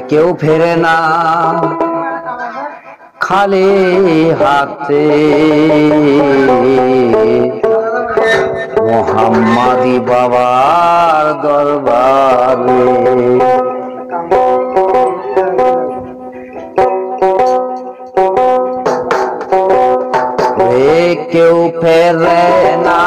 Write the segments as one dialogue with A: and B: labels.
A: কেউ ফেরে না খালি হাতে মোহাম্মদী বাবার দরবারে কেউ ফেরে না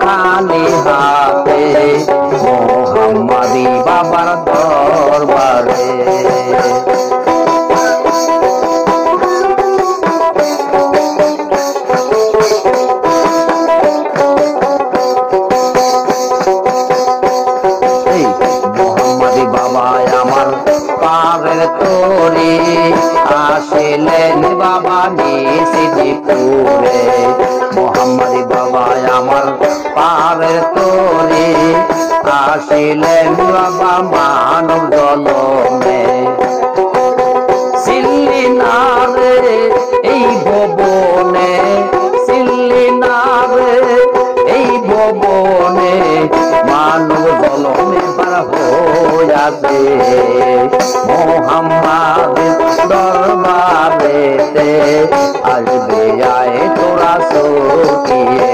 A: খালি হাতে মোহাম্মদী বাবার দরবারে মোহাম্মদী বাবা আমার পারের তরি আসিলেন বাবা নিশিদিপুরে মোহাম্মদী বাবা আমার পারের তরি আসিলেন বাবা মানব জলমে সিল্লি না রে এই ভবনে সিল্লি না রে এই ভবনে মানব জলমে পার হইয়াছে মোহাম্মদের দরবারেতে আসবে আয় তোরা সকিয়ে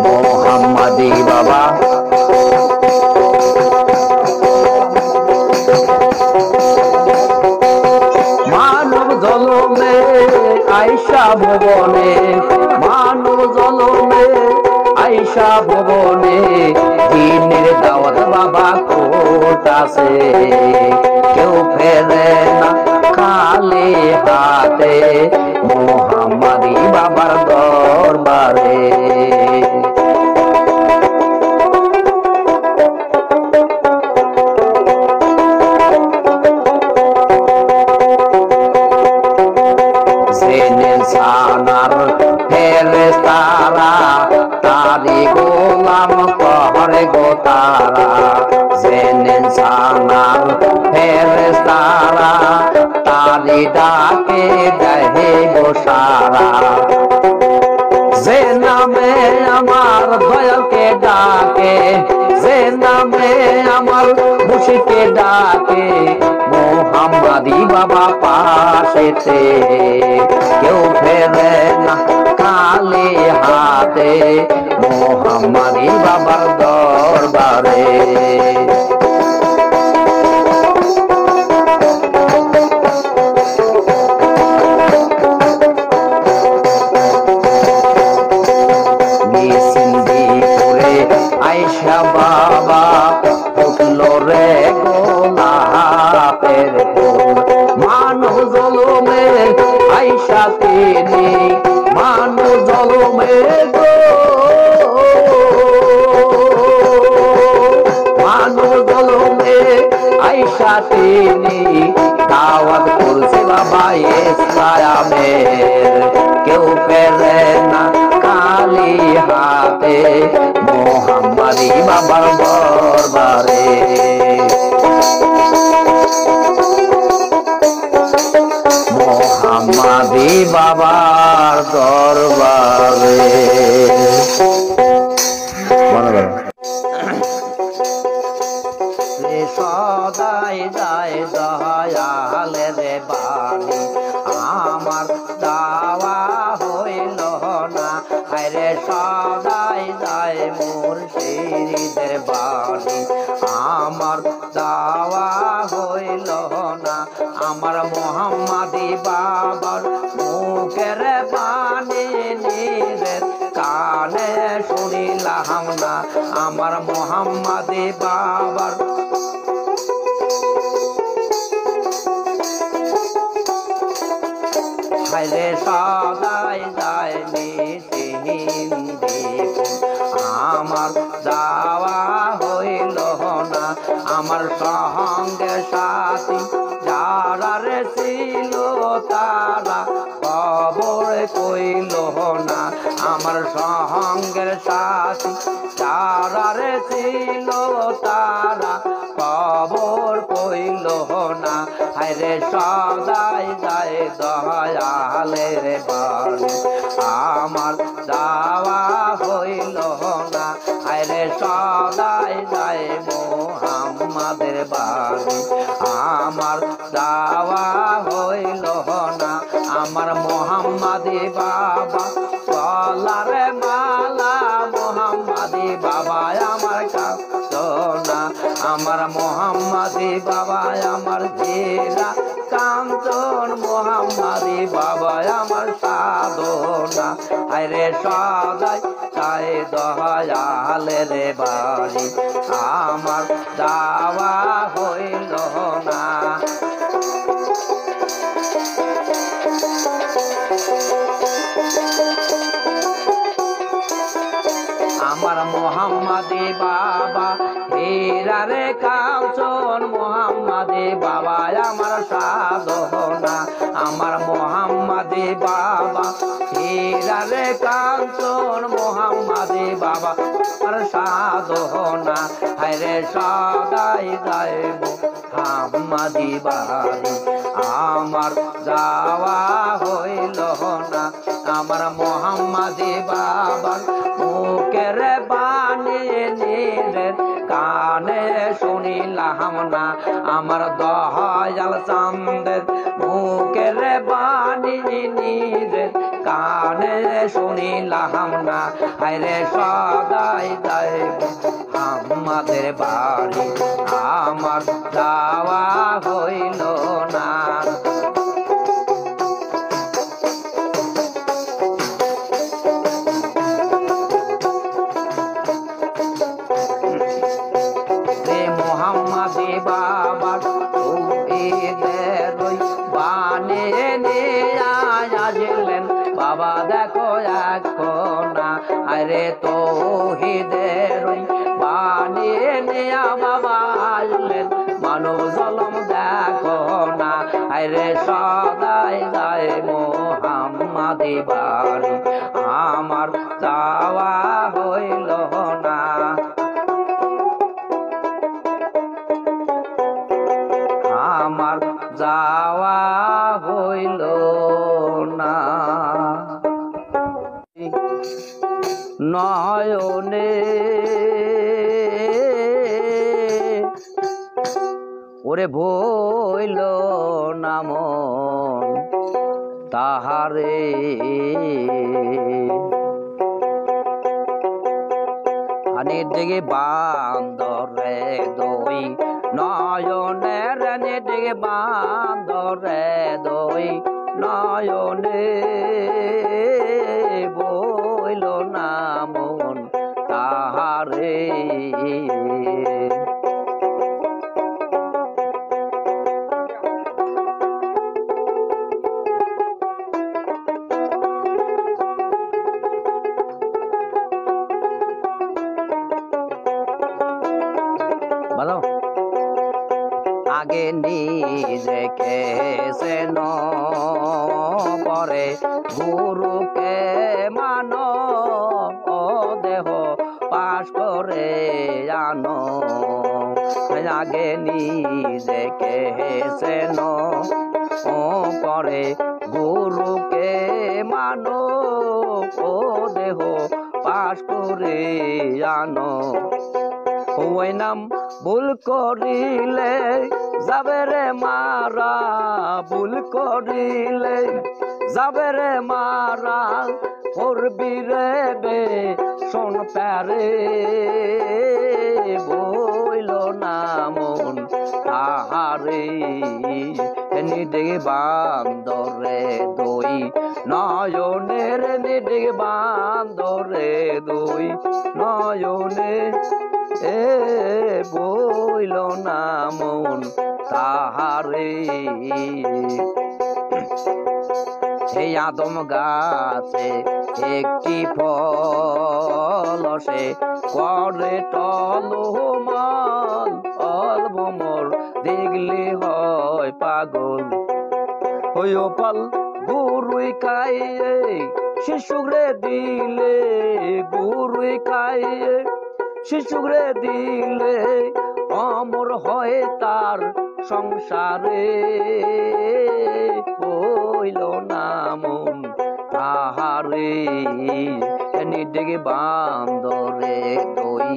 A: মোহাম্মদী বাবা মানব জলমে আয়সা ভবনে মানব জলমে আয়সা ভবনে দিনের দাওয়াত বাবা কোটাছে কেউ ফেরে না খালি হাতে মোহাম্মদী বাবার দরবারে সানার ফেরেশতারা তারি গোলাম করে গো তারা জেনেন সানার ফেরেশতারা তারি ডাকে দেহে গো সারা যে নামে আমার দয়ালকে ডাকে যে নামে আমার মুর্শিদকে ডাকে মোহাম্মদী বাবা পাশেতে কেউ ফেরে না খালি হাতে মোহাম্মদী বাবার দরবারে আয়সা বাবা উঠলো রে গোলাপের ফুল মানব জলমে আয়সা তিনি মানব জলমে গো মানব জলমে আয়সা তিনি দাওয়াত করছে বাবা ইসলামের কেউ পেরে না খালি হাতে মোহাম্মদী বাবার দরবারে মোহাম্মদী বাবার দরবারে সদাই যায় দয়ালের বাণী আমার দাওয়া হইল না আরে সদাই যায় মুর্শিদের বাণী আমার দাওয়া হইল না আমার মোহাম্মদী বাবার মুখের বাণী নিজের কানে শুনিলাম না আমার মোহাম্মদী বাবার হায়রে সদাই যায়নি আমার যাওয়া হইল না আমার সঙ্গে সাথী যারা রে ছিল তারা খবর কইল না আমার সঙ্গের সাথী যারা রে ছিল তারা খবর কইল না হায়রে সদাই যায় দয়ালের বাড়ি আমার যাওয়া হইল না হায়রে সদাই যায় মোহাম্মদের বাড়ি আমার যাওয়া হইল না আমার মোহাম্মদি বাবা গলারে মালা মোহাম্মদি বাবা আমার কাঁদনা আমার মোহাম্মদি বাবা আমার হীরা কাঞ্চন মোহাম্মদি বাবা আমার সাধনা আরে সদাই তাই দয়ালের বাড়ি আমার যাওয়া হইল না আমার মোহাম্মদি বাবা হীরারে কাঞ্চন মোহাম্মদি বাবা আমার সাধনা আমার মোহাম্মদি বাবা হীরারে কাঞ্চন মোহাম্মদি বাবা আমার সাধনা হায়রে সদাই যায় মোহাম্মদি বাড়ি আমার যাওয়া হইল না আমার মোহাম্মদি বাবার মুখের বাণী নিজের কানে শুনিলাম না আমার দয়াল চাঁদের মুখের বাণী নিজের কানে শুনিলাম না হায়রে সদাই যায় আমাদের বাড়ি আমার যাওয়া হইল না মোহাম্মদি বাবার বানে আসলেন বাবা দেখো এখন না আরে তৌহিদের বানে নেয়া বাবা আসলেন মানব জলম দেখো না আরে সদাই যায় মোহাম্মদি বাড়ি আমার যাওয়া হইল না আমার যাওয়া হইল না নয়নে ওরে ভইল না মন তাহারে হানির দিকে বান্দরে দই নয়নের দিকে বান্দরে দই নয়নে বইল না মন তাহারে বলো আগে নিজেকে সেন পরে গুরুকে মানো দেহ পাশ করে জানো আগে নিজেকে সেন পরে গুরুকে মানো দেহ পাশ করে জানো ওই নাম ভুল করিলে যাবে রে মারা ভুল করিলে যাবে রে মারা করবি রে বে শোন প্যারে বইল না মন তাহারে নিডে বান্দরে দই নয়নের নিডে বান্দরে দই নয়নে এ বইল না মন তাহারে সেই আদম গাছে একটি ফল সে করে টলমাল অল্প মোর দেখলে হয় পাগল হইও পাল গুরুই খাইয়ে শিশুরে দিলে গুরুই খাইয়ে শিশুরে দিলে অমর হয় তার সংসারে হইল না মন তাহারে নিডেগে বান্দরে দই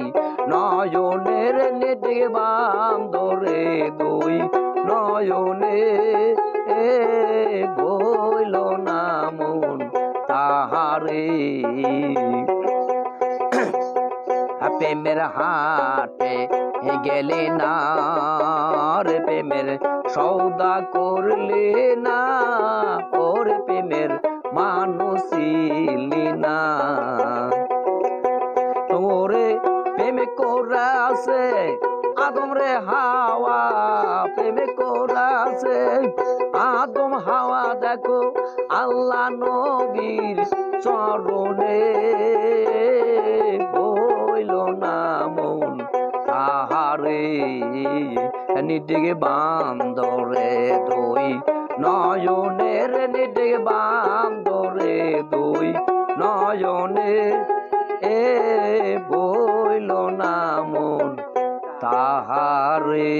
A: নয়নের নিডেগে বান্দরে দই নয়নে বইল না মন তাহারে প্রেমের হাটে গেলে না রে প্রেমের সৌদা করলে না ওরে প্রেমের মানুষিলি না তোরে প্রেমে করা আছে আদম রে হাওয়া প্রেমে করা আছে আদম হাওয়া দেখো আল্লাহ নবীর চরণে বইল না মন তাহারে নিডেগে বান্দরে দই নয়নের নিডেগে বান্দরে দই নয়নে বইল না মন তাহারে।